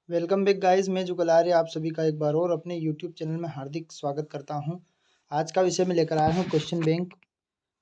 Welcome back guys, मैं जुगल आर्य आप सभी का एक बार और अपने यूट्यूब चैनल में हार्दिक स्वागत करता हूं। आज का विषय मैं लेकर आया हूं क्वेश्चन बैंक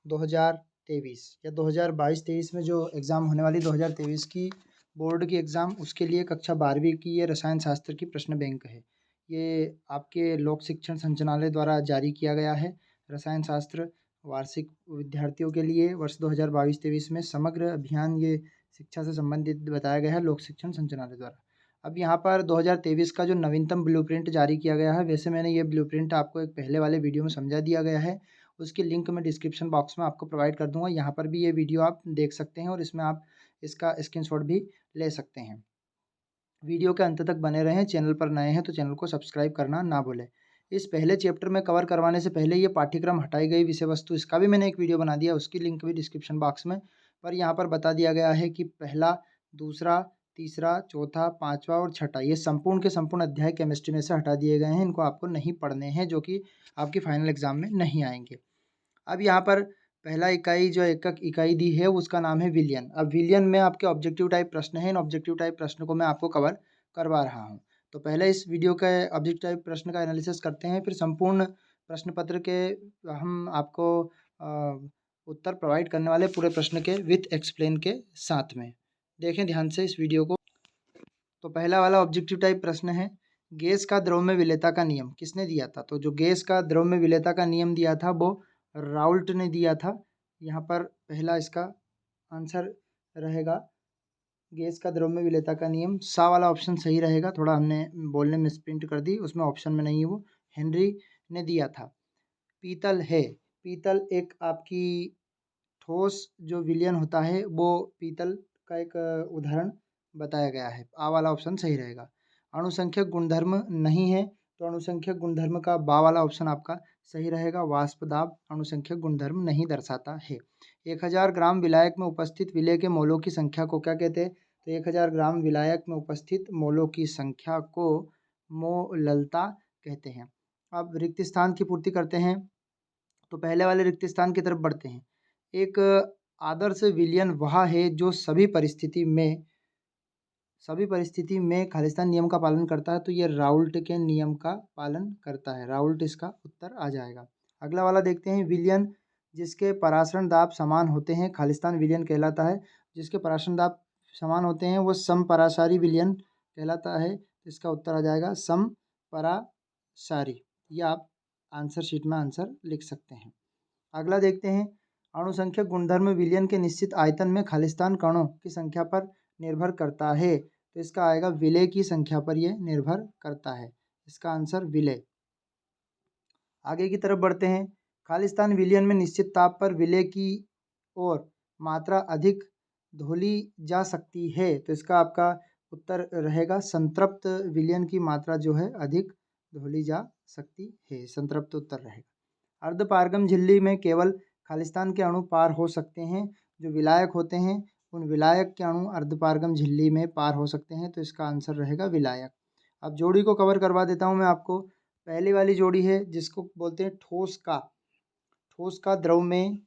2023 या 2022-23 में जो एग्ज़ाम होने वाली 2023 की बोर्ड की एग्ज़ाम, उसके लिए कक्षा 12वीं की ये रसायन शास्त्र की प्रश्न बैंक है। ये आपके लोक शिक्षण संचालनालय द्वारा जारी किया गया है। रसायन शास्त्र वार्षिक विद्यार्थियों के लिए वर्ष 2022-23 में समग्र अभियान ये शिक्षा से संबंधित बताया गया है लोक शिक्षण संचालनालय द्वारा। अब यहाँ पर 2023 का जो नवीनतम ब्लूप्रिंट जारी किया गया है, वैसे मैंने ये ब्लूप्रिंट आपको एक पहले वाले वीडियो में समझा दिया गया है। उसकी लिंक मैं डिस्क्रिप्शन बॉक्स में आपको प्रोवाइड कर दूंगा। यहाँ पर भी ये वीडियो आप देख सकते हैं और इसमें आप इसका स्क्रीनशॉट भी ले सकते हैं। वीडियो के अंत तक बने रहें। चैनल पर नए हैं तो चैनल को सब्सक्राइब करना ना भूलें। इस पहले चैप्टर में कवर करवाने से पहले ये पाठ्यक्रम हटाई गई विषय वस्तु, इसका भी मैंने एक वीडियो बना दिया, उसकी लिंक भी डिस्क्रिप्शन बॉक्स में। पर यहाँ पर बता दिया गया है कि पहला, दूसरा, तीसरा, चौथा, पाँचवा और छठा ये संपूर्ण के संपूर्ण अध्याय केमिस्ट्री में से हटा दिए गए हैं। इनको आपको नहीं पढ़ने हैं, जो कि आपकी फाइनल एग्जाम में नहीं आएंगे। अब यहाँ पर पहला इकाई जो एकक इकाई दी है उसका नाम है विलियन। अब विलियन में आपके ऑब्जेक्टिव टाइप प्रश्न है। इन ऑब्जेक्टिव टाइप प्रश्न को मैं आपको कवर करवा रहा हूँ। तो पहले इस वीडियो के ऑब्जेक्टिव टाइप प्रश्न का एनालिसिस करते हैं, फिर संपूर्ण प्रश्न पत्र के हम आपको उत्तर प्रोवाइड करने वाले पूरे प्रश्न के विथ एक्सप्लेन के साथ में। देखें ध्यान से इस वीडियो को। तो पहला वाला ऑब्जेक्टिव टाइप प्रश्न है, गैस का द्रव में विलेयता का नियम किसने दिया था? तो जो गैस का द्रव में विलेयता का नियम दिया था वो राउल्ट ने दिया था। यहाँ पर पहला इसका आंसर रहेगा गैस का द्रव में विलेयता का नियम। सा वाला ऑप्शन सही रहेगा, थोड़ा हमने बोलने में स्प्रिंट कर दी, उसमें ऑप्शन में नहीं है, वो हेनरी ने दिया था। पीतल है, पीतल एक आपकी ठोस जो विलयन होता है वो पीतल का एक उदाहरण बताया गया है। आ वाला ऑप्शन सही रहेगा। अणुसंख्यक गुणधर्म नहीं है, तो अणुसंख्यक गुणधर्म का बा वाला ऑप्शन आपका सही रहेगा। वाष्प दाब अणुसंख्यक गुणधर्म नहीं दर्शाता है। 1000 ग्राम विलायक में उपस्थित विलेय के मोलों की संख्या को क्या कहते हैं? तो 1000 ग्राम विलायक में उपस्थित मोलों की संख्या को मोललता कहते हैं। अब रिक्त स्थान की पूर्ति करते हैं, तो पहले वाले रिक्त स्थान की तरफ बढ़ते हैं। एक आदर्श विलयन वह है जो सभी परिस्थिति में खालिस्तान नियम का पालन करता है। तो ये राउल्ट के नियम का पालन करता है। राउल्ट इसका उत्तर आ जाएगा। अगला वाला देखते हैं, विलयन जिसके परासरण दाब समान होते हैं खालिस्तान विलयन कहलाता है। जिसके परासरण दाब समान होते हैं वो समपरासारी विलयन कहलाता है। इसका उत्तर आ जाएगा समपरासारी। ये आप आंसर शीट में आंसर लिख सकते हैं। अगला देखते हैं, अणुसंख्यक गुणधर्म विलयन के निश्चित आयतन में खालिस्तान कणों की संख्या पर निर्भर करता है। तो इसका आएगा विलेय की संख्या पर यह निर्भर करता है। इसका आंसर विलेय। आगे की तरफ बढ़ते हैं, खालिस्तान विलयन में निश्चित ताप पर विलेय की और मात्रा अधिक धोली जा सकती है। तो इसका आपका उत्तर रहेगा संतृप्त विलयन की मात्रा जो है अधिक धोली जा सकती है। संतृप्त उत्तर रहेगा। अर्धपारगम झिल्ली में केवल खालिस्तान के अणु पार हो सकते हैं। जो विलायक होते हैं उन विलायक के अणु अर्धपारगम झिल्ली में पार हो सकते हैं। तो इसका आंसर रहेगा विलायक। अब जोड़ी को कवर करवा देता हूँ मैं आपको। पहली वाली जोड़ी है जिसको बोलते हैं ठोस का द्रव में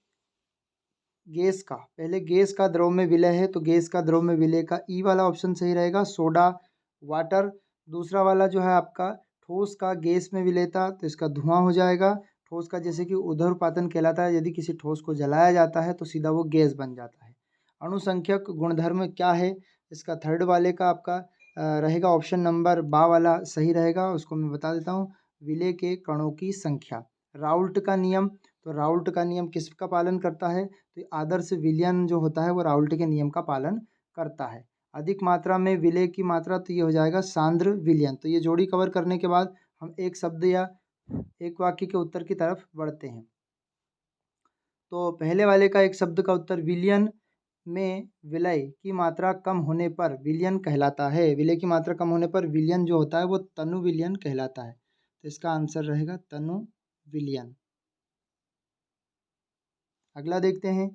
गैस का, पहले गैस का द्रव में विलय है तो गैस का द्रव में विलय का ई वाला ऑप्शन सही रहेगा, सोडा वाटर। दूसरा वाला जो है आपका ठोस का गैस में विलेयता, तो इसका धुआं हो जाएगा। ठोस का जैसे कि ऊर्ध्वपातन कहलाता है, यदि किसी ठोस को जलाया जाता है तो सीधा वो गैस बन जाता है। अणुसंख्यक गुणधर्म क्या है? इसका थर्ड वाले का आपका रहेगा ऑप्शन नंबर बा वाला सही रहेगा। उसको मैं बता देता हूँ, विलेय के कणों की संख्या। राउल्ट का नियम, तो राउल्ट का नियम किसका पालन करता है? तो आदर्श विलयन जो होता है वो राउल्ट के नियम का पालन करता है। अधिक मात्रा में विलेय की मात्रा, तो ये हो जाएगा सांद्र विलयन। तो ये जोड़ी कवर करने के बाद हम एक शब्द या एक वाक्य के उत्तर की तरफ बढ़ते हैं। तो पहले वाले का एक शब्द का उत्तर, विलयन में विलय की मात्रा कम होने पर विलयन कहलाता है। विलय की मात्रा कम होने पर विलयन जो होता है वो तनु विलयन कहलाता है। तो इसका आंसर रहेगा तनु विलयन। अगला देखते हैं,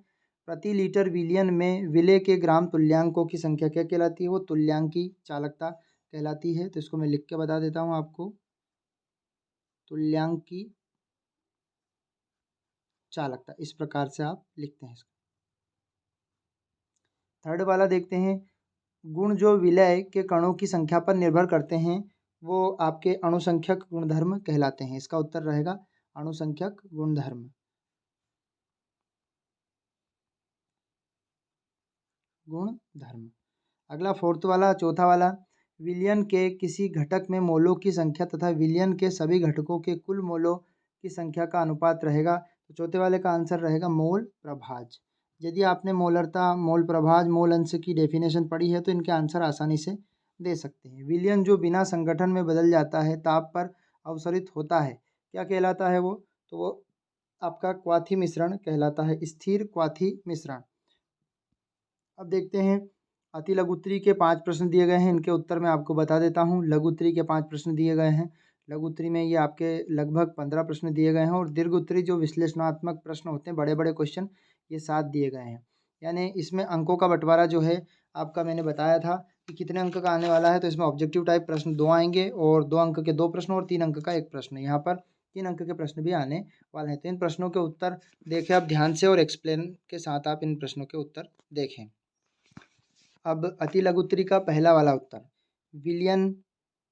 प्रति लीटर विलयन में विलेय के ग्राम तुल्यांकों की संख्या क्या कहलाती है? वो तुल्यांकी चालकता कहलाती है। तो इसको मैं लिख के बता देता हूँ आपको, तुल्यांकी चालकता, इस प्रकार से आप लिखते हैं इसको। थर्ड वाला देखते हैं, गुण जो विलय के कणों की संख्या पर निर्भर करते हैं वो आपके अणुसंख्यक गुणधर्म कहलाते हैं। इसका उत्तर रहेगा अणुसंख्यक गुणधर्म। गुणधर्म। अगला फोर्थ वाला, चौथा वाला, विलयन के किसी घटक में मोलों की संख्या तथा विलयन के सभी घटकों के कुल मोलों की संख्या का अनुपात रहेगा। तो चौथे वाले का आंसर रहेगा मोल प्रभाज। यदि आपने मोलरता, मोल प्रभाज, मोल अंश की डेफिनेशन पढ़ी है तो इनके आंसर आसानी से दे सकते हैं। विलयन जो बिना संगठन में बदल जाता है, ताप पर अवसरित होता है, क्या कहलाता है वो? तो वो आपका क्वाथी मिश्रण कहलाता है, स्थिर क्वाथी मिश्रण। अब देखते हैं अति लघुत्तरी के 5 प्रश्न दिए गए हैं, इनके उत्तर मैं आपको बता देता हूँ। लघुत्तरी के 5 प्रश्न दिए गए हैं। लघुत्तरी में ये आपके लगभग 15 प्रश्न दिए गए हैं और दीर्घ उत्तरी जो विश्लेषणात्मक प्रश्न होते हैं, बड़े बड़े क्वेश्चन, ये 7 दिए गए हैं। यानी इसमें अंकों का बंटवारा जो है आपका, मैंने बताया था कि कितने अंक का आने वाला है। तो इसमें ऑब्जेक्टिव टाइप प्रश्न 2 आएंगे और 2 अंक के 2 प्रश्न और 3 अंक का 1 प्रश्न। यहाँ पर 3 अंक के प्रश्न भी आने वाले हैं। तो इन प्रश्नों के उत्तर देखें आप ध्यान से और एक्सप्लेन के साथ आप इन प्रश्नों के उत्तर देखें। अब अति लघुत्तरी का पहला वाला उत्तर, विलयन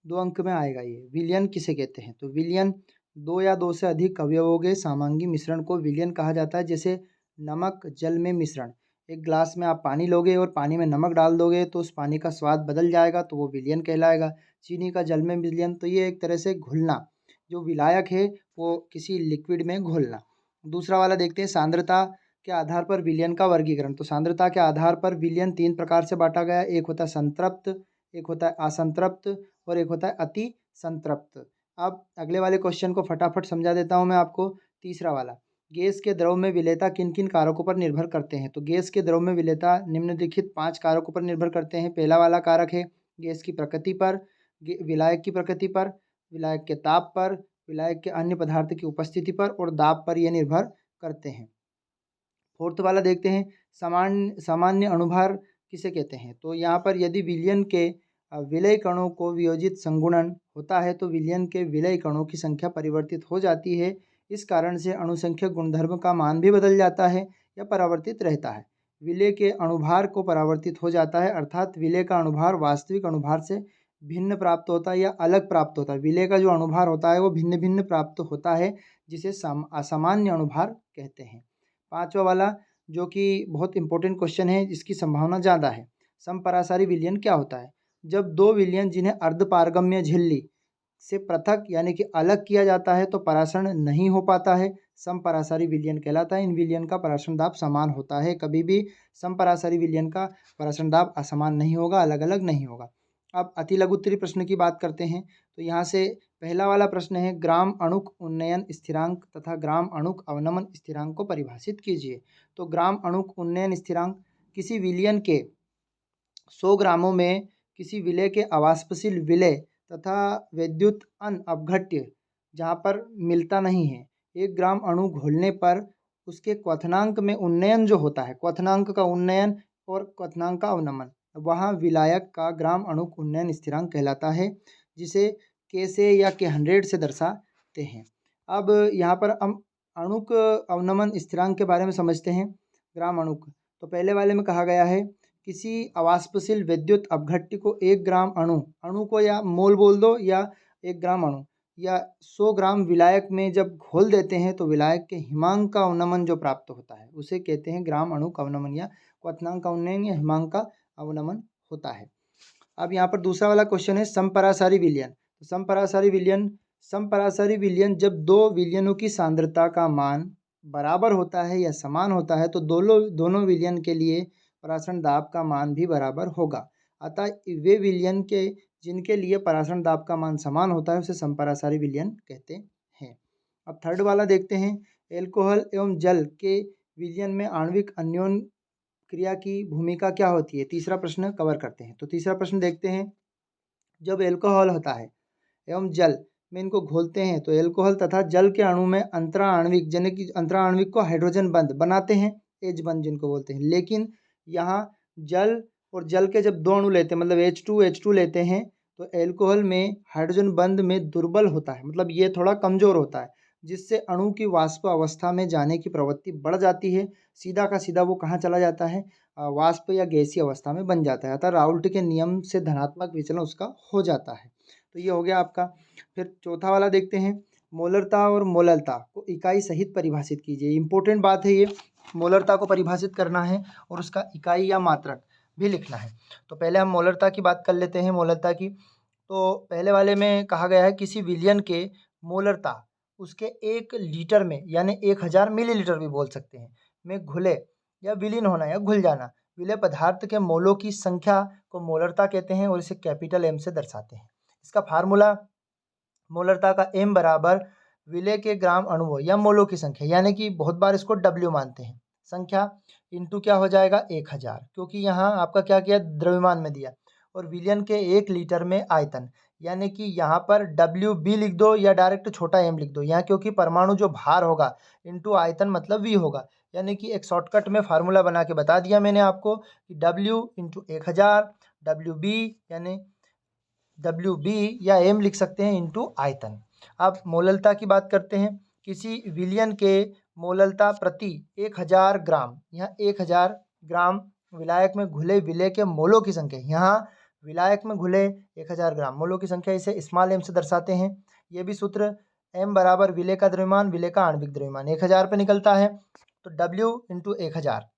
2 अंक में आएगा। ये विलयन किसे कहते हैं? तो विलयन 2 या 2 से अधिक अवयवों के समांगी मिश्रण को विलयन कहा जाता है। जैसे नमक जल में मिश्रण, एक ग्लास में आप पानी लोगे और पानी में नमक डाल दोगे तो उस पानी का स्वाद बदल जाएगा, तो वो विलयन कहलाएगा। चीनी का जल में विलयन, तो ये एक तरह से घुलना, जो विलायक है वो किसी लिक्विड में घुलना। दूसरा वाला देखते हैं, सांद्रता के आधार पर विलयन का वर्गीकरण। तो सांद्रता के आधार पर विलयन 3 प्रकार से बांटा गया है। एक होता है संतृप्त, एक होता है असंतृप्त और एक होता है अति संतृप्त। अब अगले वाले क्वेश्चन को फटाफट समझा देता हूँ मैं आपको। तीसरा वाला, गैस के द्रव में विलेयता किन किन कारकों पर निर्भर करते हैं? तो गैस के द्रव में विलेयता निम्नलिखित 5 कारकों पर निर्भर करते हैं। पहला वाला कारक है गैस की प्रकृति पर, विलायक की प्रकृति पर, विलायक के ताप पर, विलायक के अन्य पदार्थ की उपस्थिति पर और दाब पर ये निर्भर करते हैं। फोर्थ वाला देखते हैं, सामान्य सामान्य अणुभार किसे कहते हैं? तो यहाँ पर यदि विलयन के विलय कणों को वियोजित संगुणन होता है तो विलयन के विलय कणों की संख्या परिवर्तित हो जाती है। इस कारण से अणुसंख्यक गुणधर्म का मान भी बदल जाता है या परावर्तित रहता है। विलय के अणुभार को परावर्तित हो जाता है, अर्थात विलय का अणुभार वास्तविक अणुभार से भिन्न प्राप्त होता है या अलग प्राप्त होता है। विलय का जो अणुभार होता है वो भिन्न भिन्न प्राप्त होता है, जिसे असामान्य अणुभार कहते हैं। पांचवा वाला जो कि बहुत इंपॉर्टेंट क्वेश्चन है, जिसकी संभावना ज़्यादा है, समपरासारी विलयन क्या होता है? जब 2 विलयन जिन्हें अर्धपारगम्य झिल्ली से पृथक यानी कि अलग किया जाता है तो परासरण नहीं हो पाता है, समपरासारी विलयन कहलाता है। इन विलयन का परासरण दाब समान होता है, कभी भी समपरासारी विलयन का परासरण दाब असमान नहीं होगा, अलग अलग नहीं होगा। अब अति लघुत्तरी प्रश्न की बात करते हैं। तो यहाँ से पहला वाला प्रश्न है, ग्राम अणुक उन्नयन स्थिरांक तथा ग्राम अणुक अवनमन स्थिरांक को परिभाषित कीजिए। तो ग्राम अणुक उन्नयन स्थिरांक किसी विलयन के 100 ग्रामों में किसी विलय के अवाष्पशील विलय तथा विद्युत अन अपघट्य जहाँ पर मिलता नहीं है, 1 ग्राम अणु घोलने पर उसके क्वथनांक में उन्नयन जो होता है, क्वथनांक का उन्नयन और क्वथनांक का अवनमन, वहाँ विलायक का ग्राम अणुक उन्नयन स्थिरांक कहलाता है, जिसे के से या के 100 से दर्शाते हैं। अब यहाँ पर हम अणुक अवनमन स्थिरांक के बारे में समझते हैं। ग्राम अणुक, तो पहले वाले में कहा गया है किसी अवाष्पशील विद्युत अपघट्य को 1 ग्राम अणु को या मोल बोल दो या 1 ग्राम अणु या 100 ग्राम विलायक में जब घोल देते हैं तो विलायक के हिमांक का अवनमन जो प्राप्त होता है उसे कहते हैं ग्राम अणुक अवनमन या क्वथनांक का उन्नयन या हिमांक का अवनमन होता है। अब यहाँ पर दूसरा वाला क्वेश्चन है, समपरासारी विलयन। तो समपरासारी विलयन जब 2 विलयनों की सांद्रता का मान बराबर होता है या समान होता है तो दोनों विलयन के लिए परासरण दाब का मान भी बराबर होगा। अतः वे विलयन के जिनके लिए परासरण दाब का मान समान होता है उसे समपरासारी विलयन कहते हैं। अब थर्ड वाला देखते हैं, एल्कोहल एवं जल के विलयन में आणविक अन्योन क्रिया की भूमिका क्या होती है? तीसरा प्रश्न कवर करते हैं। तो तीसरा प्रश्न देखते हैं, जब एल्कोहल होता है एवं जल में इनको घोलते हैं तो एल्कोहल तथा जल के अणु में अंतराण्विक, यानी कि अंतराण्विक को हाइड्रोजन बंध बनाते हैं, एच बंध जिनको बोलते हैं। लेकिन यहाँ जल और जल के जब 2 अणु लेते हैं, मतलब H2 लेते हैं, तो एल्कोहल में हाइड्रोजन बंध में दुर्बल होता है, मतलब ये थोड़ा कमज़ोर होता है, जिससे अणु की वाष्प अवस्था में जाने की प्रवृत्ति बढ़ जाती है। सीधा का सीधा वो कहाँ चला जाता है? वाष्प या गैसीय अवस्था में बन जाता है, अतः राउल्ट के नियम से धनात्मक विचलन उसका हो जाता है। तो ये हो गया आपका। फिर चौथा वाला देखते हैं, मोलरता और मोललता को इकाई सहित परिभाषित कीजिए। इंपॉर्टेंट बात है ये, मोलरता को परिभाषित करना है और उसका इकाई या मात्रक भी लिखना है। तो पहले हम मोलरता की बात कर लेते हैं। मोलरता की तो पहले वाले में कहा गया है किसी विलयन के मोलरता उसके 1 लीटर में यानी 1000 मिलीलीटर भी बोल सकते हैं में घुले या विलीन होना या घुल जाना विलय पदार्थ के मोलों की संख्या को मोलरता कहते हैं और इसे कैपिटल एम से दर्शाते हैं। इसका फार्मूला मोलरता का एम बराबर विलय के ग्राम अणुओं या मोलों की संख्या, यानी कि बहुत बार इसको डब्ल्यू मानते हैं, संख्या इंटू क्या हो जाएगा 1000, क्योंकि यहाँ आपका क्या किया द्रव्यमान में दिया, और विलयन के 1 लीटर में आयतन, यानी कि यहाँ पर डब्ल्यू बी लिख दो या डायरेक्ट छोटा एम लिख दो यहाँ, क्योंकि परमाणु जो भार होगा इंटू आयतन मतलब वी होगा। यानी कि एक शॉर्टकट में फार्मूला बना के बता दिया मैंने आपको कि डब्ल्यू इंटू 1000 डब्ल्यू बी यानी डब्ल्यू बी या एम लिख सकते हैं इंटू आयतन। अब मोललता की बात करते हैं। किसी विलयन के मोललता प्रति 1000 ग्राम, यहाँ 1000 ग्राम विलायक में घुले विलय के मोलों की संख्या, यहाँ विलायक में घुले 1000 ग्राम मोलों की संख्या, इसे स्मॉल एम से दर्शाते हैं। ये भी सूत्र एम बराबर विलय का द्रव्यमान विलय का आणविक द्रव्यमान 1000 पे निकलता है, तो डब्ल्यू इंटू 1000।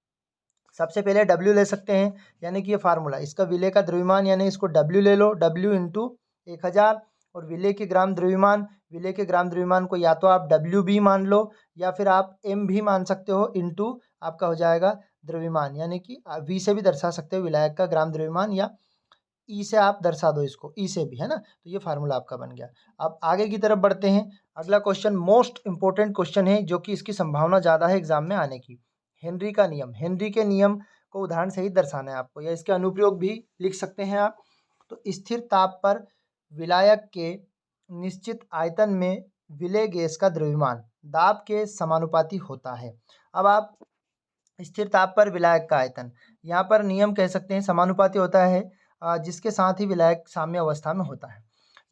सबसे पहले डब्ल्यू ले सकते हैं, यानी कि ये फार्मूला इसका विलय का द्रव्यमान, यानी इसको डब्ल्यू ले लो, डब्ल्यू इंटू 1000, और विलय के ग्राम द्रव्यमान, विलय के ग्राम द्रव्यमान को या तो आप डब्ल्यू बी मान लो या फिर आप एम भी मान सकते हो, इंटू आपका हो जाएगा द्रव्यमान, यानी कि वी से भी दर्शा सकते हो विलायक का ग्राम द्रव्यमान, या ई से आप दर्शा दो इसको, ई से भी, है ना। तो ये फार्मूला आपका बन गया। अब आगे की तरफ बढ़ते हैं। अगला क्वेश्चन मोस्ट इंपॉर्टेंट क्वेश्चन है, जो कि इसकी संभावना ज़्यादा है एग्जाम में आने की। हेनरी का नियम, हेनरी के नियम को उदाहरण सहित दर्शाना है आपको, या इसके अनुप्रयोग भी लिख सकते हैं आप। तो स्थिर ताप पर विलायक के निश्चित आयतन में विलय गैस का द्रव्यमान दाब के समानुपाती होता है। अब आप स्थिर ताप पर विलायक का आयतन, यहाँ पर नियम कह सकते हैं समानुपाती होता है, जिसके साथ ही विलायक साम्य अवस्था में होता है।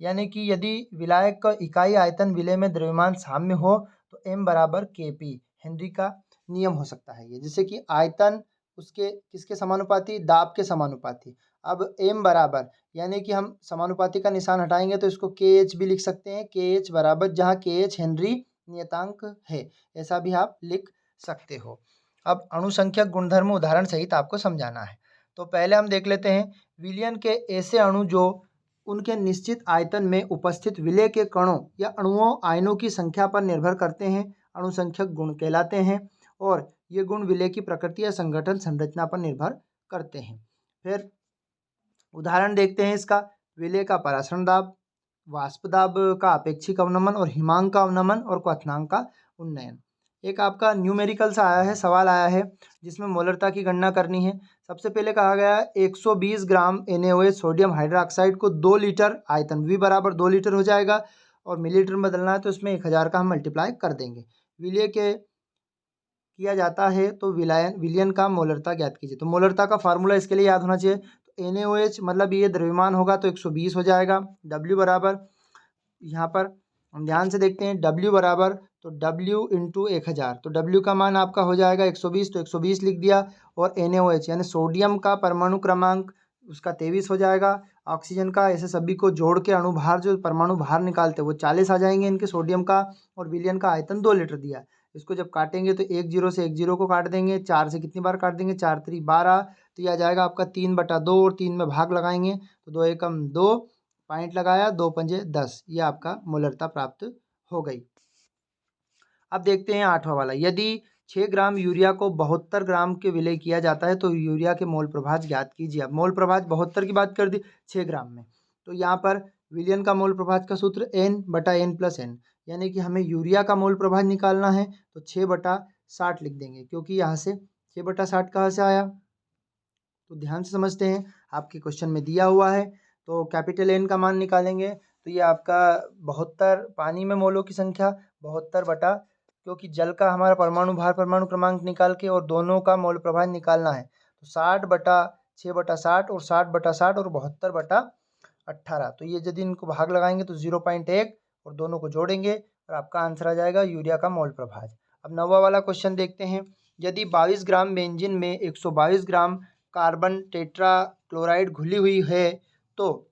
यानी कि यदि विलायक का इकाई आयतन विलय में द्रव्यमान साम्य हो तो एम बराबर के पी हेनरी का नियम हो सकता है ये, जैसे कि आयतन उसके किसके समानुपाती, दाब के समानुपाती। अब एम बराबर, यानी कि हम समानुपाती का निशान हटाएंगे तो इसको के एच भी लिख सकते हैं, के एच बराबर, जहाँ के एच हेनरी नियतांक है, ऐसा भी आप लिख सकते हो। अब अणुसंख्यक गुणधर्म उदाहरण सहित आपको समझाना है। तो पहले हम देख लेते हैं विलयन के ऐसे अणु जो उनके निश्चित आयतन में उपस्थित विलय के कणों या अणुओं आयनों की संख्या पर निर्भर करते हैं, अणुसंख्यक गुण कहलाते हैं, और ये गुण विलय की प्रकृति या संगठन संरचना पर निर्भर करते हैं। फिर उदाहरण देखते हैं इसका, विलय का परासरण दाब, वाष्प दाब का अपेक्षिक अवनमन, और हिमांक का अवनमन, और क्वथनांक का उन्नयन। एक आपका न्यूमेरिकल सा आया है, सवाल आया है जिसमें मोलरता की गणना करनी है। सबसे पहले कहा गया है 120 ग्राम NaOH सोडियम हाइड्रोक्साइड को 2 लीटर आयतन V बराबर 2 लीटर हो जाएगा, और मिलीलीटर में बदलना है तो इसमें 1000 का हम मल्टीप्लाई कर देंगे। विलय के किया जाता है तो विलयन का मोलरता ज्ञात कीजिए। तो मोलरता का फार्मूला इसके लिए याद होना चाहिए। तो NaOH मतलब ये द्रव्यमान होगा तो 120 हो जाएगा। W बराबर, यहाँ पर हम ध्यान से देखते हैं, W बराबर तो W इंटू 1000, तो W का मान आपका हो जाएगा 120, तो 120 लिख दिया, और NaOH यानी सोडियम का परमाणु क्रमांक उसका 23 हो जाएगा। ऑक्सीजन का, ऐसे सभी को जोड़ के अणु भार जो परमाणु भार निकालते हैं वो 40 आ जाएंगे इनके सोडियम का, और विलयन का आयतन 2 लीटर दिया। इसको जब काटेंगे तो 1 जीरो से 1 जीरो को काट देंगे, 4 से कितनी बार काट देंगे, 4 3 12, तो यह आ जाएगा आपका 3/2, और 3 में भाग लगाएंगे तो 2 एकम 2, पॉइंट लगाया, 2 पंजे 10, ये आपका मोलरता प्राप्त हो गई। अब देखते हैं 8वां वाला, यदि 6 ग्राम यूरिया को 72 ग्राम के विलय किया जाता है तो यूरिया के मोल प्रभाज ज्ञात कीजिए। अब मोल प्रभाज 72 की बात कर दी 6 ग्राम में, तो यहाँ पर विलयन का मोल प्रभाज का सूत्र N/N+N, यानी कि हमें यूरिया का मोल प्रभाज निकालना है तो 6/60 लिख देंगे, क्योंकि यहाँ से 6/60 कहाँ से आया, तो ध्यान से समझते हैं, आपके क्वेश्चन में दिया हुआ है। तो कैपिटल N का मान निकालेंगे तो ये आपका 72, पानी में मोलों की संख्या 72 क्योंकि जल का हमारा परमाणु भार परमाणु क्रमांक निकाल के और दोनों का मोल प्रभाज निकालना है, तो 60/6/60 और 60/60 और 72/18, तो ये यदि इनको भाग लगाएंगे तो 0.1 और दोनों को जोड़ेंगे और आपका आंसर आ जाएगा यूरिया का मोल प्रभाज। अब 9वां वाला क्वेश्चन देखते हैं। यदि 22 ग्राम बेंजीन में 122 ग्राम कार्बन टेट्रा क्लोराइड घुली हुई है तो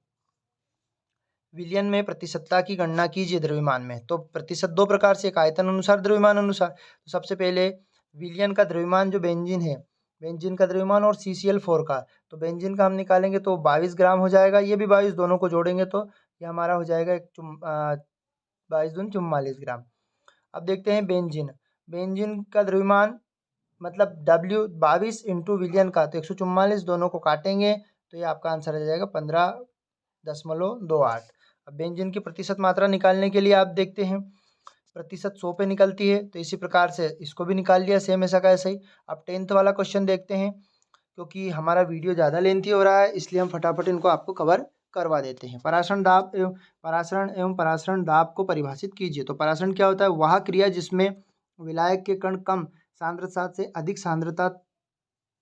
विलयन में प्रतिशतता की गणना कीजिए द्रव्यमान में। तो प्रतिशत दो प्रकार से, एक आयतन अनुसार, द्रव्यमान अनुसार। तो सबसे पहले विलयन का द्रव्यमान जो बेंजीन है, बेंजीन का द्रव्यमान और CCl4 का, तो बेंजीन का हम निकालेंगे तो 22 ग्राम हो जाएगा, ये भी 22, दोनों को जोड़ेंगे तो ये हमारा हो जाएगा 22 दूनी 44 ग्राम। अब देखते हैं बेंजीन। बेंजीन का द्रव्यमान मतलब W 22 इंटू विलयन का, तो 144, दोनों को काटेंगे तो ये आपका आंसर आ जाएगा 15.28। अब बेंजीन की प्रतिशत मात्रा निकालने के लिए आप देखते हैं प्रतिशत 100 पे निकलती है, तो इसी प्रकार से इसको भी निकाल लिया सेम ऐसा का ऐसा ही। अब 10th वाला क्वेश्चन देखते हैं, क्योंकि हमारा वीडियो ज़्यादा लेंथी हो रहा है इसलिए हम फटाफट इनको आपको कवर करवा देते हैं। परासरण दाब एवं परासरण दाब को परिभाषित कीजिए। तो परासरण क्या होता है? वह क्रिया जिसमें विलायक के कण कम सांद्रता से अधिक सांद्रता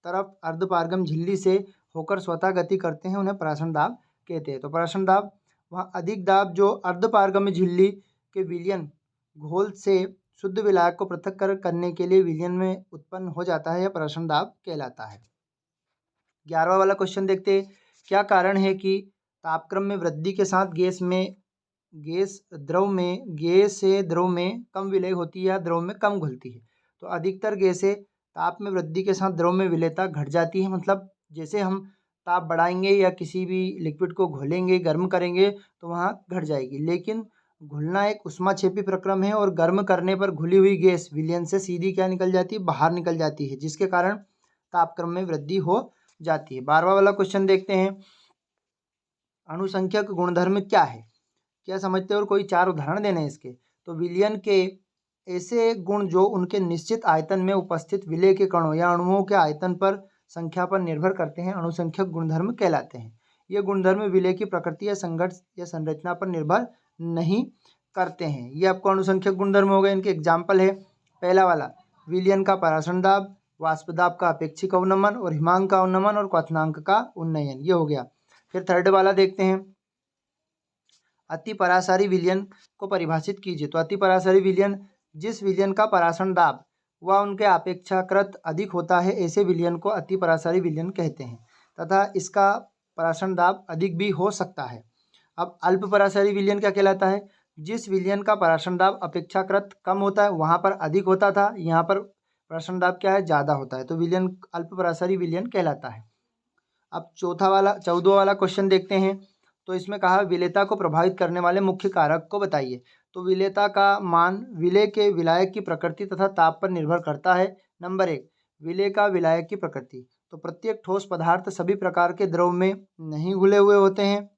तरफ अर्धपारगम झिल्ली से होकर स्वतः गति करते हैं, उन्हें परासरण दाब कहते हैं। तो परासरण दाब वह अधिक दाब जो अर्धपारगम्य झिल्ली के विलयन घोल से शुद्ध विलायक को पृथक करने के लिए विलयन में उत्पन्न हो जाता है, यह परासरण दाब कहलाता है। 11वां वाला क्वेश्चन देखते हैं, क्या कारण है कि तापक्रम में वृद्धि के साथ गैस से द्रव में कम विलय होती है या द्रव में कम घुलती है? तो अधिकतर गैसें ताप में वृद्धि के साथ द्रव में विलयता घट जाती है। मतलब जैसे हम ताप बढ़ाएंगे या किसी भी लिक्विड को घोलेंगे, गर्म करेंगे तो वहाँ घट जाएगी, लेकिन घुलना एक उष्माक्षेपी प्रक्रम है और गर्म करने पर घुली हुई गैस विलयन से सीधी क्या निकल जाती है? बाहर निकल जाती है, जिसके कारण तापक्रम में वृद्धि हो जाती है। 12वां वाला क्वेश्चन देखते हैं, अणुसंख्यक गुणधर्म क्या है? क्या समझते हो? और कोई 4 उदाहरण देने हैं इसके। तो विलयन के ऐसे गुण जो उनके निश्चित आयतन में उपस्थित विलय के कणों या अणुओं के आयतन पर संख्या पर निर्भर करते हैं, अणुसंख्यक गुणधर्म कहलाते हैं। ये गुणधर्म विलय की प्रकृति या संघट्ट या संरचना पर निर्भर नहीं करते हैं। ये आपको अणुसंख्यक गुणधर्म हो गए। इनके एग्जाम्पल है, पहला वाला विलयन का परासरण दाब, वाष्प दाब का अपेक्षिक अवनमन और हिमांक का अवनमन और क्वथनांक का उन्नयन, ये हो गया। फिर थर्ड वाला देखते हैं, अति परासारी विलयन को परिभाषित कीजिए। तो अति परासारी विलयन जिस विलयन का परासरण दाब वह उनके अपेक्षाकृत अधिक होता है, ऐसे विलयन को अति परासारी विलयन कहते हैं तथा इसका परासरण दाब अधिक भी हो सकता है। अब अल्प परासारी विलयन क्या कहलाता है? जिस विलयन का परासरण दाब अपेक्षाकृत कम होता है, वहाँ पर अधिक होता था, यहाँ पर परासरण दाब क्या है? ज़्यादा होता है, तो विलयन अल्प परासारी विलयन कहलाता है। अब 14वां वाला क्वेश्चन देखते हैं। तो इसमें कहा विलेयता को प्रभावित करने वाले मुख्य कारक को बताइए। तो विलेयता का मान विलय के विलायक की प्रकृति तथा ताप पर निर्भर करता है। नंबर 1, विलय का विलायक की प्रकृति। तो प्रत्येक ठोस पदार्थ सभी प्रकार के द्रव में नहीं घुले हुए होते हैं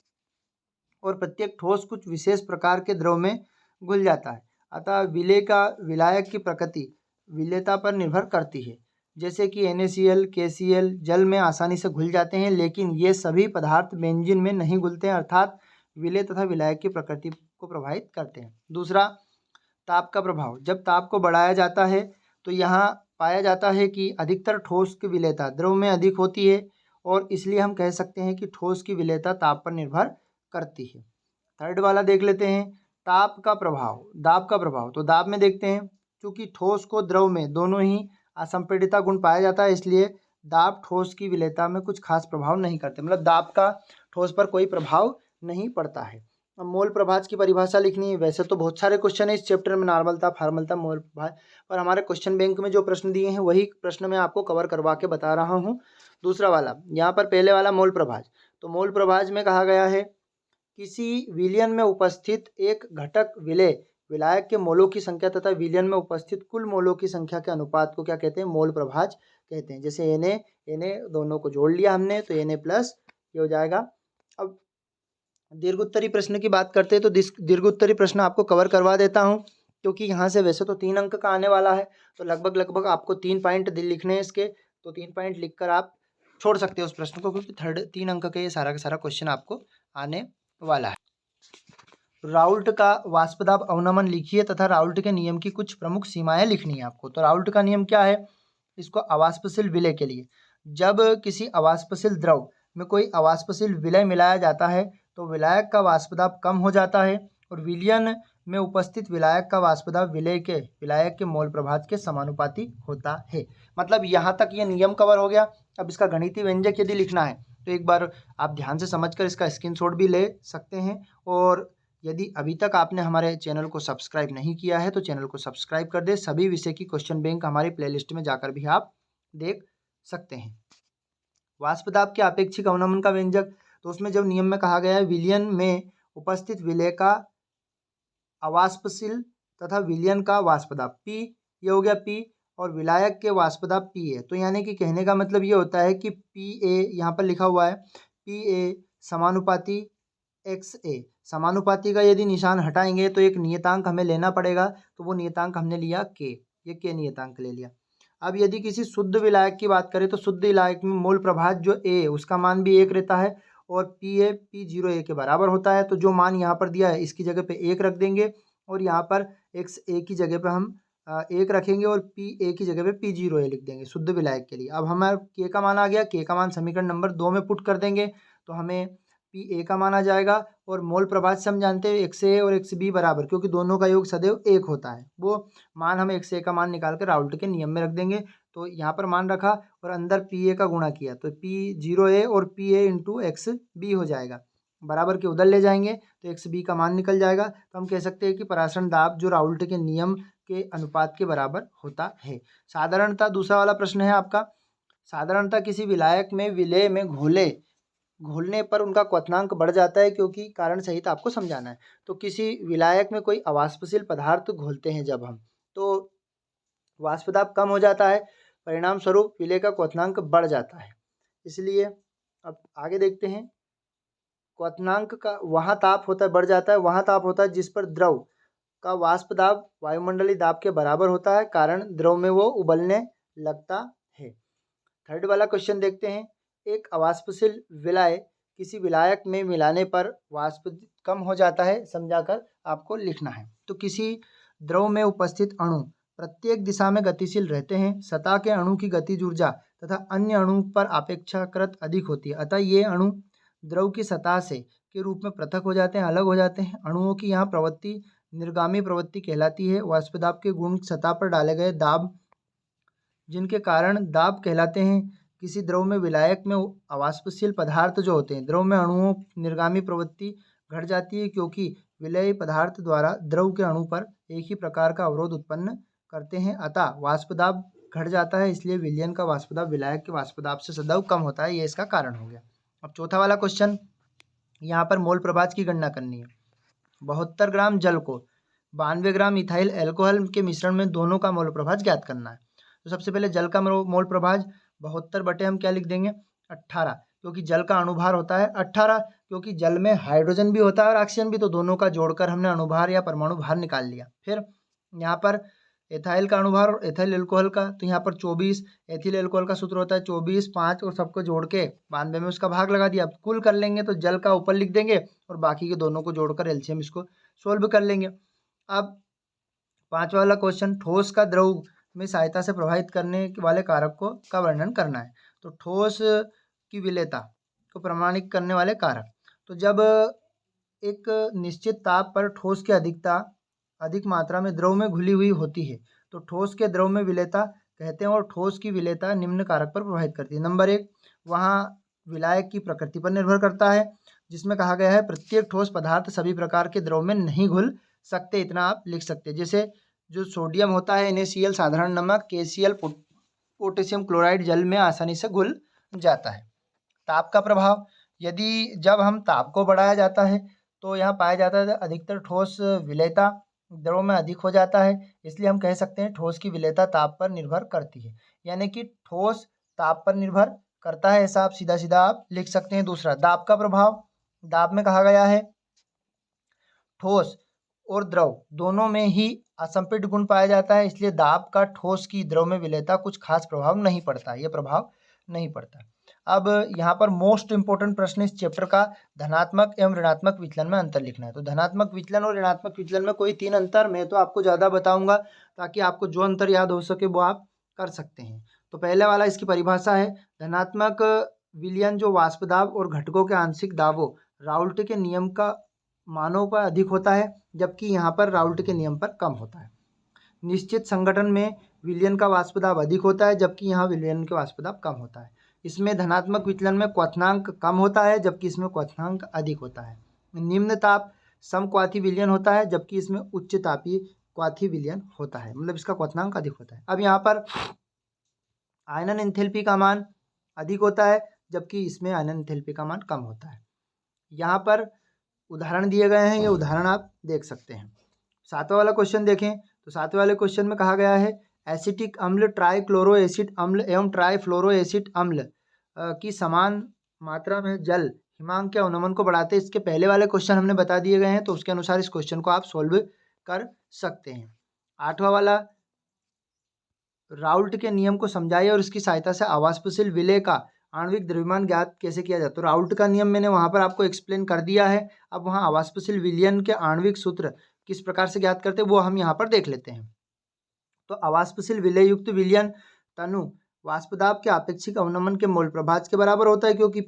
और प्रत्येक ठोस कुछ विशेष प्रकार के द्रव में घुल जाता है। अतः विलय का विलायक की प्रकृति विलेयता पर निर्भर करती है। जैसे कि NaCl, KCl जल में आसानी से घुल जाते हैं, लेकिन ये सभी पदार्थ बेंजीन में नहीं घुलते हैं, अर्थात विलय तथा विलायक की प्रकृति को प्रभावित करते हैं। दूसरा, ताप का प्रभाव। जब ताप को बढ़ाया जाता है तो यहाँ पाया जाता है कि अधिकतर ठोस की विलयता द्रव में अधिक होती है और इसलिए हम कह सकते हैं कि ठोस की विलयता ताप पर निर्भर करती है। थर्ड वाला देख लेते हैं, ताप का प्रभाव, दाब का प्रभाव। तो दाब में देखते हैं, क्योंकि ठोस को द्रव में दोनों ही असंपीड़ितता गुण पाया जाता है, इसलिए दाब ठोस की विलेयता में कुछ खास प्रभाव नहीं करते। मतलब दाब का ठोस पर कोई प्रभाव नहीं पड़ता है। अब मोल प्रभाज की परिभाषा लिखनी है। वैसे तो बहुत सारे क्वेश्चन है इस चैप्टर में, नॉर्मलता, फॉर्मलता, मोल प्रभाज, पर हमारे क्वेश्चन बैंक में जो प्रश्न दिए हैं वही प्रश्न मैं आपको कवर करवा के बता रहा हूँ। दूसरा वाला, यहाँ पर पहले वाला मोल प्रभाज। तो मोल प्रभाज में कहा गया है, किसी विलयन में उपस्थित एक घटक विलायक के मोलों की संख्या तथा विलयन में उपस्थित कुल मोलों की संख्या के अनुपात को क्या कहते हैं? मोल प्रभाज कहते हैं। जैसे Na दोनों को जोड़ लिया हमने तो Na प्लस ये हो जाएगा। अब दीर्घोत्तरी प्रश्न की बात करते हैं तो दीर्घोत्तरी प्रश्न आपको कवर करवा देता हूँ, क्योंकि यहाँ से वैसे तो 3 अंक का आने वाला है, तो लगभग आपको 3 पॉइंट लिखने हैं इसके, तो 3 पॉइंट लिखकर आप छोड़ सकते हो उस प्रश्न को, क्योंकि 3 अंक का ये सारा का सारा क्वेश्चन आपको आने वाला है। राउल्ट का वाष्पदाब अवनमन लिखिए तथा राउल्ट के नियम की कुछ प्रमुख सीमाएं लिखनी है आपको। तो राउल्ट का नियम क्या है? इसको अवाष्पशील विलय के लिए, जब किसी अवाष्पशील द्रव में कोई अवाष्पशील विलय मिलाया जाता है तो विलायक का वाष्पदाब कम हो जाता है और विलयन में उपस्थित विलायक का वाष्प दाब विलेय के विलायक के मोल प्रभाज के समानुपाती होता है। मतलब यहाँ तक ये नियम कवर हो गया। अब इसका गणितीय व्यंजक यदि लिखना है तो एक बार आप ध्यान से समझकर इसका स्क्रीनशॉट भी ले सकते हैं। और यदि अभी तक आपने हमारे चैनल को सब्सक्राइब नहीं किया है तो चैनल को सब्सक्राइब कर दे। सभी विषय की क्वेश्चन बैंक हमारे प्लेलिस्ट में जाकर भी आप देख सकते हैं। वाष्प दाब के अपेक्षिक अवनमन का व्यंजक, तो उसमें जब नियम में कहा गया है विलयन में उपस्थित विलेय का अवाष्पशील तथा विलयन का वाष्प दाब P, ये हो गया P, और विलायक के वाष्प दाब P है। तो यानी कि कहने का मतलब ये होता है कि PA यहाँ पर लिखा हुआ है PA समानुपाती XA। समानुपाती का यदि निशान हटाएंगे तो एक नियतांक हमें लेना पड़ेगा, तो वो नियतांक हमने लिया K, ये K नियतांक ले लिया। अब यदि किसी शुद्ध विलायक की बात करें तो शुद्ध विलायक में मोल प्रभाज जो A उसका मान भी 1 रहता है और PA P0A के बराबर होता है। तो जो मान यहाँ पर दिया है इसकी जगह पे 1 रख देंगे और यहाँ पर XA की जगह पे हम 1 रखेंगे और PA की जगह पे P0A लिख देंगे शुद्ध विलायक के लिए। अब हमारा K का मान आ गया, K का मान समीकरण नंबर 2 में पुट कर देंगे तो हमें PA का मान आ जाएगा। और मोल प्रभाज से हम जानते हैं XA और XB बराबर, क्योंकि दोनों का योग सदैव 1 होता है। वो मान हम XA का मान निकाल कर राउल्ट के नियम में रख देंगे। तो यहाँ पर मान रखा और अंदर PA का गुणा किया तो P0A और PA इंटू XB हो जाएगा। बराबर के उधर ले जाएंगे तो XB का मान निकल जाएगा। तो हम कह सकते हैं कि परासरण दाब जो राउल्ट के नियम के अनुपात के बराबर होता है। साधारणतः दूसरा वाला प्रश्न है आपका, साधारणतः किसी विलायक में विलेय में घोलने पर उनका क्वथनांक बढ़ जाता है, क्योंकि कारण सहित आपको समझाना है। तो किसी विलायक में कोई अवाष्पशील पदार्थ घोलते हैं जब हम, तो वाष्प दाब कम हो जाता है, परिणाम स्वरूप विलेय का क्वथनांक बढ़ जाता है। इसलिए अब आगे देखते हैं, क्वथनांक का वहाँ ताप होता है बढ़ जाता है, वहाँ ताप होता है जिस पर द्रव का वाष्प दाब वायुमंडलीय दाब के बराबर होता है, कारण द्रव में वो उबलने लगता है। थर्ड वाला क्वेश्चन देखते हैं, एक अवाष्पशील विलाय किसी विलायक में मिलाने पर वाष्प कम हो जाता है, समझाकर आपको लिखना है। तो किसी द्रव में उपस्थित अणु प्रत्येक दिशा में गतिशील रहते हैं, सतह के अणु की गतिज ऊर्जा तथा अन्य अणु पर अपेक्षाकृत अधिक होती है, अतः ये अणु द्रव की सतह से के रूप में पृथक हो जाते हैं, अलग हो जाते हैं। अणुओं की यहाँ प्रवृत्ति निर्गामी प्रवृत्ति कहलाती है। वाष्प दाब के गुण सतह पर डाले गए दाब जिनके कारण दाब कहलाते हैं। किसी द्रव में विलायक में अवाष्पशील पदार्थ जो होते हैं, द्रव में अणुओं निर्गामी प्रवृत्ति घट जाती है, क्योंकि विलेय पदार्थ द्वारा द्रव के अणु पर एक ही प्रकार का अवरोध उत्पन्न करते हैं, अतः वाष्प दाब घट जाता है। इसलिए विलयन का वाष्प दाब विलायक के वाष्प दाब से सदैव कम होता है, ये इसका कारण हो गया। अब चौथा वाला क्वेश्चन, यहाँ पर मोल प्रभाज की गणना करनी है। 72 ग्राम जल को 92 ग्राम इथाइल एल्कोहल के मिश्रण में दोनों का मोल प्रभाज ज्ञात करना है। तो सबसे पहले जल का मोल प्रभाज 72 बटे हम क्या लिख देंगे 18, क्योंकि जल का अणुभार होता है 18, क्योंकि जल में हाइड्रोजन भी होता है और ऑक्सीजन भी, तो दोनों का जोड़कर हमने अणुभार या परमाणु भार निकाल लिया। फिर यहाँ पर एथाइल का अणुभार और एथाइल एल्कोहल का, तो यहाँ पर 24, एथिल एल्कोहल का सूत्र होता है 24, 5 और सबको जोड़ के 92 में उसका भाग लगा दिया। अब कुल कर लेंगे तो जल का ऊपर लिख देंगे और बाकी के दोनों को जोड़कर एलसीएम इसको सोल्व कर लेंगे। अब पांचवा वाला क्वेश्चन, ठोस का द्रव में सहायता से प्रभावित करने वाले कारक को का वर्णन करना है। तो ठोस की विलेयता को प्रमाणित करने वाले कारक, तो जब एक निश्चित ताप पर ठोस की अधिक मात्रा में द्रव में घुली हुई होती है तो ठोस के द्रव में विलेयता कहते हैं, और ठोस की विलेयता निम्न कारक पर प्रभावित करती है। नंबर 1, वहाँ विलायक की प्रकृति पर निर्भर करता है, जिसमें कहा गया है प्रत्येक ठोस पदार्थ सभी प्रकार के द्रव में नहीं घुल सकते, इतना आप लिख सकते हैं। जैसे जो सोडियम होता है NaCl साधारण नमक, KCl पोटेशियम क्लोराइड जल में आसानी से घुल जाता है। ताप का प्रभाव, यदि जब हम ताप को बढ़ाया जाता है तो यहाँ पाया जाता है अधिकतर ठोस विलेयता द्रव में अधिक हो जाता है, इसलिए हम कह सकते हैं ठोस की विलेयता ताप पर निर्भर करती है, यानी कि ठोस ताप पर निर्भर करता है, ऐसा आप सीधा सीधा आप लिख सकते हैं। दूसरा, दाब का प्रभाव, दाब में कहा गया है ठोस और द्रव दोनों में ही असंपीड्य गुण पाया जाता है, इसलिए दाब का ठोस की द्रव में विलेयता कुछ खास प्रभाव नहीं पड़ता, ये प्रभाव नहीं पड़ता। अब यहाँ पर मोस्ट इंपोर्टेंट प्रश्न इस चैप्टर का, धनात्मक एवं ऋणात्मक विचलन में अंतर लिखना है। तो धनात्मक विचलन और ऋणात्मक विचलन में कोई 3 अंतर, मैं तो आपको ज़्यादा बताऊंगा ताकि आपको जो अंतर याद हो सके वो आप कर सकते हैं। तो पहले वाला इसकी परिभाषा है, धनात्मक विलयन जो वाष्प दाब और घटकों के आंशिक दाबों राउल्ट के नियम का मानों पर अधिक होता है, जबकि यहाँ पर राउल्ट के नियम पर कम होता है। निश्चित संगठन में विलयन का वाष्प दाब अधिक होता है, जबकि यहाँ विलयन का वाष्प दाब कम होता है। इसमें धनात्मक विचलन में क्वथनांक कम होता है, जबकि इसमें क्वथनांक अधिक होता है। निम्न ताप समक्वाथी विलयन होता है, जबकि इसमें उच्च तापीय क्वाथी विलयन होता है, मतलब इसका क्वथनांक अधिक होता है। अब यहाँ पर आयनन एंथैल्पी का मान अधिक होता है, जबकि इसमें आयनन एंथैल्पी का मान कम होता है। यहाँ पर उदाहरण दिए गए हैं, ये उदाहरण आप देख सकते हैं। 7वां वाला क्वेश्चन देखें तो 7वें वाले क्वेश्चन में कहा गया है एसिटिक अम्ल, ट्राइक्लोरो एसिड अम्ल एवं ट्राइफ्लोरो एसिड अम्ल की समान मात्रा में जल हिमांक के अवनमन को बढ़ाते हैं। इसके पहले वाले क्वेश्चन हमने बता दिए गए हैं, तो उसके अनुसार इस क्वेश्चन को आप सोल्व कर सकते हैं। 8वां वाला राउल्ट के नियम को समझाइए और इसकी सहायता से अवाष्पशील विलेय का आणविक द्रव्यमान ज्ञात कैसे किया जाए। तो राउल्ट का नियम मैंने वहाँ पर आपको एक्सप्लेन कर दिया है। अब वहाँ अवाष्पशील विलयन के आणविक सूत्र किस प्रकार से ज्ञात करते हैं वो हम यहाँ पर देख लेते हैं। तो अवाष्पशील विलय युक्त विलयन तनु वाष्प दाब के आपेक्षिक अवनमन के मोल प्रभाज के बराबर होता है, क्योंकि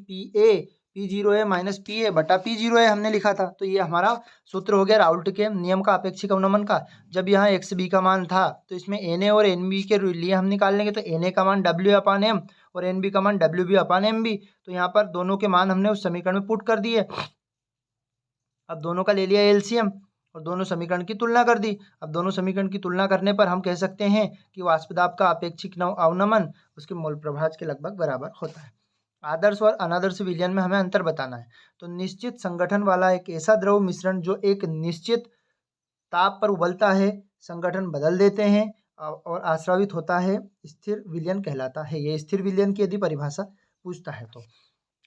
P0 माइनस PA बटा P0 हमने लिखा था। तो ये हमारा सूत्र हो गया राउल्ट के नियम का आपेक्षिक अवनमन का। जब यहाँ XB का मान था तो इसमें NA और NB के लिए हम निकाल लेंगे, तो NA का मान W/M और NB का मान WB/MB। तो यहाँ पर दोनों के मान हमने उस समीकरण में पुट कर दिए। अब दोनों का ले लिया LCM और दोनों समीकरण की तुलना कर दी। अब दोनों समीकरण की तुलना करने पर हम कह सकते हैं कि वाष्प दाब का अपेक्षिक अवनमन उसके मोल प्रभाज के लगभग बराबर होता है। आदर्श और अनादर्श विलयन में हमें अंतर बताना है। तो निश्चित संगठन वाला एक ऐसा द्रव मिश्रण जो एक निश्चित ताप पर उबलता है, संगठन बदल देते हैं और आश्रावित होता है, स्थिर विलयन कहलाता है। ये स्थिर विलयन की यदि परिभाषा पूछता है तो।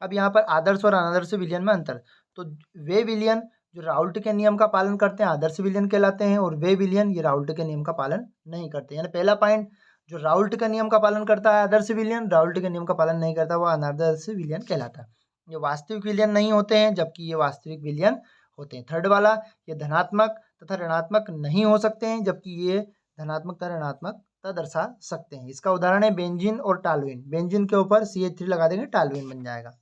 अब यहाँ पर आदर्श और अनादर्श विलयन में अंतर, तो वे विलयन जो राउल्ट के नियम का पालन करते हैं आदर्श विलयन कहलाते हैं, और वे विलयन ये राउल्ट के नियम का पालन नहीं करते। यानी पहला पॉइंट, जो राउल्ट का नियम का पालन करता है आदर्श विलयन, राउल्ट के नियम का पालन नहीं करता, वो अनादर्श विलयन कहलाता है। ये वास्तविक विलयन नहीं होते हैं, जबकि ये वास्तविक विलयन होते हैं। थर्ड वाला, ये धनात्मक तथा ऋणात्मक नहीं हो सकते हैं, जबकि ये धनात्मक तथा ऋणात्मकता दर्शा सकते हैं। इसका उदाहरण है बेंजीन और टालुइन। बेंजीन के ऊपर CH3 लगा देंगे, टालुइन बन जाएगा।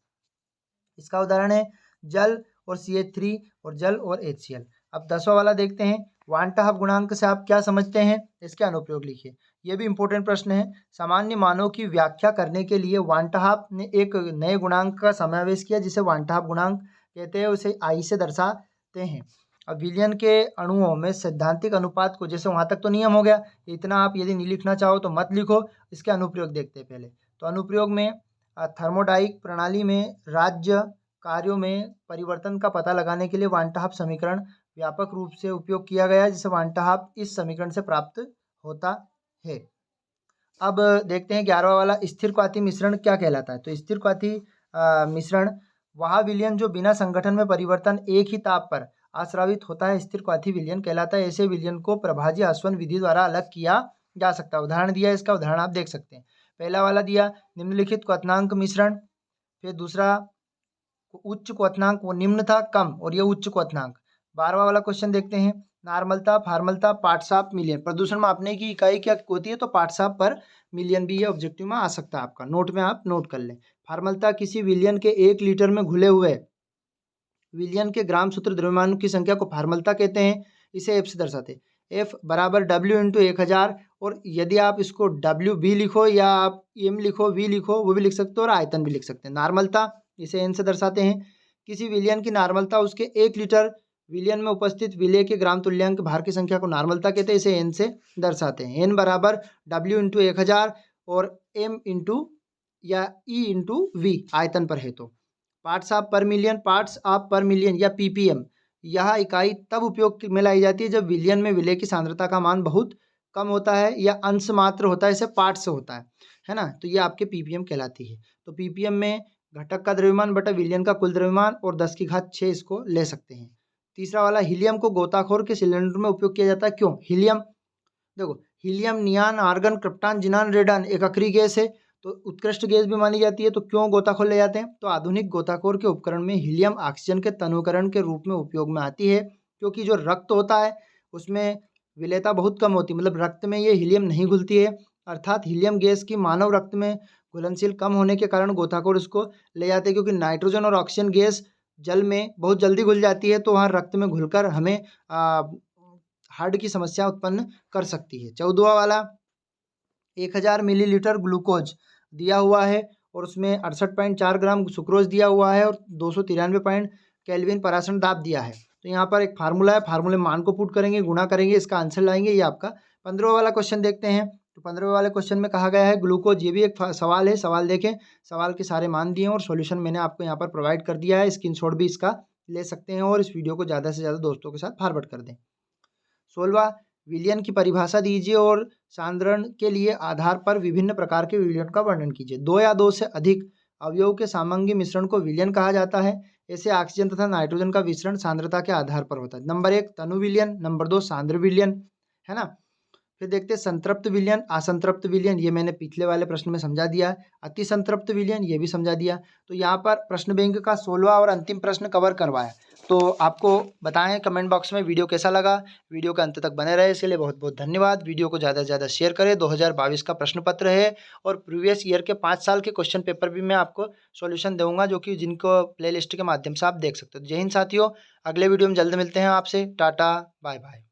इसका उदाहरण है जल और CH3 और जल और HCl। अब 10वां वाला देखते हैं, वान ट हाफ गुणांक से आप क्या समझते हैं, इसके अनुप्रयोग लिखिए। ये भी इंपॉर्टेंट प्रश्न है। सामान्य मानों की व्याख्या करने के लिए वान ट हाफ ने एक नए गुणांक का समावेश किया, जिसे वान ट हाफ गुणांक कहते हैं। उसे I से दर्शाते हैं। अब विलयन के अणुओं में सैद्धांतिक अनुपात को, जैसे वहाँ तक तो नियम हो गया, इतना आप यदि नहीं लिखना चाहो तो मत लिखो। इसके अनुप्रयोग देखते हैं पहले। तो अनुप्रयोग में थर्मोडाइक प्रणाली में राज्य कार्यों में परिवर्तन का पता लगाने के लिए वान ट हाफ समीकरण व्यापक रूप से उपयोग किया गया है, जिसे वान ट हाफ इस समीकरण से प्राप्त होता है। अब देखते हैं 11वां वाला, स्थिर क्वाथी मिश्रण क्या कहलाता है। तो स्थिर क्वाथी मिश्रण वह विलयन जो बिना संगठन में परिवर्तन एक ही ताप पर आश्रावित होता है, स्थिर क्वाथी विलयन कहलाता है। ऐसे विलयन को प्रभाजी आसवन विधि द्वारा अलग किया जा सकता है। उदाहरण दिया है, इसका उदाहरण आप देख सकते हैं। पहला वाला दिया निम्नलिखित क्वथनांक मिश्रण, फिर दूसरा उच्च क्वथनांक, वो निम्न था कम, और ये उच्च क्वथनांक। 12वां वाला क्वेश्चन देखते हैं, नॉर्मलता, फार्मलता, पार्ट्स ऑफ मिलियन। प्रदूषण मापने की इकाई क्या होती है, तो पार्ट्स ऑफ पर मिलियन भी ये ऑब्जेक्टिव में आ सकता है आपका, नोट में आप नोट कर लें। फार्मलता किसी विलयन के 1 लीटर में घुले हुए विलयन के ग्राम सूत्र द्रव्यमान की संख्या को फार्मलता कहते हैं। इसे F से दर्शाते हैं। F बराबर W इंटू 1000, और यदि आप इसको WB लिखो या आप M लिखो, V लिखो, वो भी लिख सकते हो, और आयतन भी लिख सकते हैं। नॉर्मलता इसे N से दर्शाते हैं। किसी विलयन की नॉर्मलता उसके 1 लीटर विलयन में उपस्थित विलय के ग्राम तुल्यांक भार की संख्या को नॉर्मलता कहते हैं। इसे N से दर्शाते हैं। N बराबर W इंटू 1000 और M इंटू या E इंटू V आयतन पर है। तो पार्ट्स ऑफ पर मिलियन, पार्ट्स ऑफ पर मिलियन या PPM, यह इकाई तब उपयोग में लाई जाती है जब विलयन में विलय की सांद्रता का मान बहुत कम होता है या अंश मात्र होता है, इसे पार्ट से होता है ना। तो ये आपके PPM कहलाती है। तो PPM में घटक का द्रव्यमान बटा विलयन का कुल द्रव्यमान और 10⁶ इसको ले सकते हैं। तीसरा वाला, हीलियम को गोताखोर के सिलेंडर में उपयोग किया जाता है। क्यों? हीलियम, देखो हीलियम नियान, आर्गन, क्रिप्टॉन, जिनान, रेडन एक अक्रिय गैस है, तो उत्कृष्ट गैस भी मानी जाती है। तो क्यों गोताखोर ले जाते हैं? तो आधुनिक गोताखोर के उपकरण में हीलियम ऑक्सीजन के तनुकरण के रूप में उपयोग में आती है, क्योंकि जो रक्त होता है उसमें विलेयता बहुत कम होती है, मतलब रक्त में ये हीलियम नहीं घुलती है। अर्थात हीलियम गैस की मानव रक्त में घुलनशील कम होने के कारण गोताखोर इसको ले जाते हैं, क्योंकि नाइट्रोजन और ऑक्सीजन गैस जल में बहुत जल्दी घुल जाती है, तो वहाँ रक्त में घुलकर हमें हार्ट की समस्या उत्पन्न कर सकती है। 14वां वाला 1000 मिलीलीटर ग्लूकोज दिया हुआ है और उसमें 68.4 ग्राम सुक्रोज दिया हुआ है और 293 पॉइंट केल्विन पराशर दाब दिया है। तो यहाँ पर एक फार्मूला है, फार्मूले मान को पुट करेंगे, गुणा करेंगे, इसका आंसर लाएंगे। ये आपका 15वां वाला क्वेश्चन देखते हैं। तो 15वें वाले क्वेश्चन में कहा गया है ग्लूकोज, ये भी एक सवाल है। सवाल देखें, सवाल के सारे मान दिए और सॉल्यूशन मैंने आपको यहाँ पर प्रोवाइड कर दिया है। स्क्रीनशॉट भी इसका ले सकते हैं और इस वीडियो को ज़्यादा से ज़्यादा दोस्तों के साथ फॉरवर्ड कर दें। 16वां, विलयन की परिभाषा दीजिए और सांद्रण के लिए आधार पर विभिन्न प्रकार के विलयन का वर्णन कीजिए। 2 या 2 से अधिक अवयव के सामंगी मिश्रण को विलयन कहा जाता है। ऐसे ऑक्सीजन तथा नाइट्रोजन का विसरण सांद्रता के आधार पर होता है। नंबर 1 तनु विलयन, नंबर 2 सांद्र विलयन, है ना। फिर देखते हैं संतृप्त विलयन, असंतृप्त विलयन, ये मैंने पिछले वाले प्रश्न में समझा दिया है। अति संतृप्त विलयन, ये भी समझा दिया। तो यहाँ पर प्रश्न बैंक का 16वां और अंतिम प्रश्न कवर करवाया। तो आपको बताएं कमेंट बॉक्स में वीडियो कैसा लगा। वीडियो के अंत तक बने रहे, इसके लिए बहुत बहुत धन्यवाद। वीडियो को ज़्यादा से ज़्यादा शेयर करें। 2022 का प्रश्न पत्र है और प्रीवियस ईयर के 5 साल के क्वेश्चन पेपर भी मैं आपको सॉल्यूशन दूंगा, जो कि जिनको प्लेलिस्ट के माध्यम से आप देख सकते हो। जय हिंद साथियों, अगले वीडियो में जल्द मिलते हैं आपसे। Tata, bye bye.